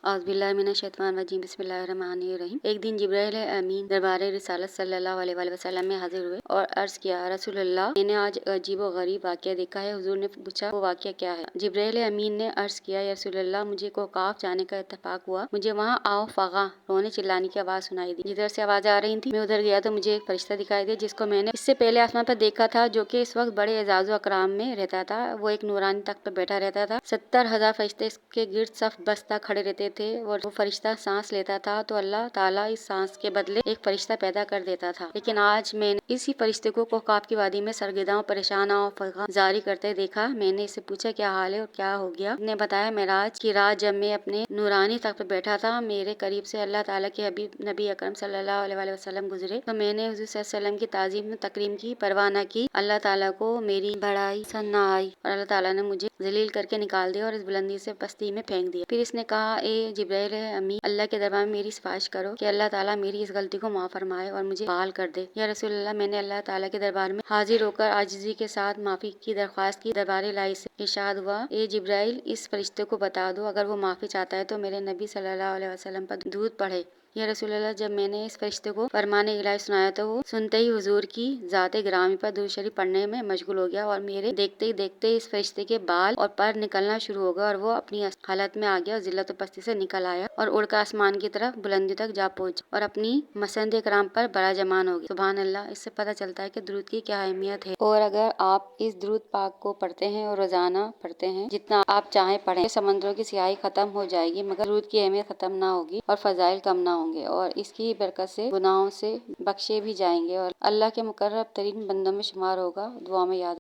औज़ुबिल्लाहिमिनश्शैतानिर्रजीम बिस्मिल्लाहिर्रहमानिर्रहीम। एक दिन जिब्राइल अमीन दरबार रिसालत सल्लल्लाहु अलैहि वसल्लम में हाजिर हुए और अर्ज किया, रसूलुल्लाह, मैंने आज अजीब व गरीब वाक़या देखा है। हुजूर ने पूछा, वो वाक़या क्या है? जिब्राइल अमीन ने अर्ज किया, या रसूलुल्लाह, मुझे कोकाफ जाने का इत्तेफाक हुआ। मुझे वहाँ आओ फगा रोने चिल्लाने की आवाज़ सुनाई दी। जिधर से आवाज़ आ रही थी मैं उधर गया तो मुझे एक फरिश्ता दिखाई दिया जिसको मैंने इससे पहले आसमान पर देखा था, जो कि इस वक्त बड़े एजाज़ व अकराम में रहता था। वो एक नूरानी तख्त पर बैठा रहता था। 70,000 फरिश्ते इसके गिर्द सफ बस्ता खड़े रहते थे और वो फरिश्ता सांस लेता था तो अल्लाह ताला इस सांस के बदले एक फरिश्ता पैदा कर देता था। लेकिन आज मैंने इसी फरिश्ते को कोकाफ की वादी में सरगर्दा परेशान और फगा जारी करते देखा। मैंने इससे पूछा, क्या हाल है और क्या हो गया? उसने बताया, मेराज की रात जब मैं अपने नूरानी तख्त पर बैठा था, मेरे करीब से अल्लाह ताला के हबीब नबी अकरम सल्लल्लाहु अलैहि वसल्लम गुजरे तो मैंने हुज़ूर सल्लल्लाहु अलैहि वसल्लम की ताज़ीम तकरीम की परवाह न की। अल्लाह ताला को मेरी बड़ाई पसंद न आई और अल्लाह ताला ने मुझे जलील करके निकाल दिया और इस बुलंदी से पस्ती में फेंक दिया। फिर इसने कहा, ए जिब्राइल अमीन, अल्लाह के दरबार में मेरी सिफारिश करो कि अल्लाह ताला मेरी इस गलती को माफ फरमाए और मुझे बहाल कर दे। या रसूलल्लाह, मैंने अल्लाह ताला के दरबार में हाजिर होकर आजिज़ी के साथ माफी की दरख्वास्त की। दरबार इलाही से इरशाद हुआ, ए जिब्राइल, इस फरिश्ते को बता दो, अगर वो माफी चाहता है तो मेरे नबी सल्लल्लाहु अलैहि वसल्लम पर दूध पढ़े। या रसूलल्लाह, जब मैंने इस फरिश्ते को फरमाने इलाही सुनाया तो वो सुनते ही हुजूर की जाते ग्रामी पर दुरूद शरीफ पढ़ने में मशगूल हो गया और मेरे देखते ही देखते इस फरिश्ते के बाल और पर निकलना शुरू हो गया और वो अपनी हालत में आ गया और जिल्लत और पस्ती से निकल आया और उड़कर आसमान की तरफ बुलंदी तक जा पहुंचा और अपनी मसंद कराम पर बड़ा जमान हो गया। सुभान अल्लाह। इससे पता चलता है कि दुरूद की क्या अहमियत है और अगर आप इस दुरूद पाक को पढ़ते हैं और रोजाना पढ़ते हैं, जितना आप चाहें पढ़ें, समंदरों की स्याही खत्म हो जाएगी मगर दुरूद की अहमियत खत्म ना होगी और फजाइल कम ना होंगे और इसकी बरकत से गुनाहों से बख्शे भी जाएंगे और अल्लाह के मुकर्रब तरीन बंदों में शुमार होगा। दुआ में याद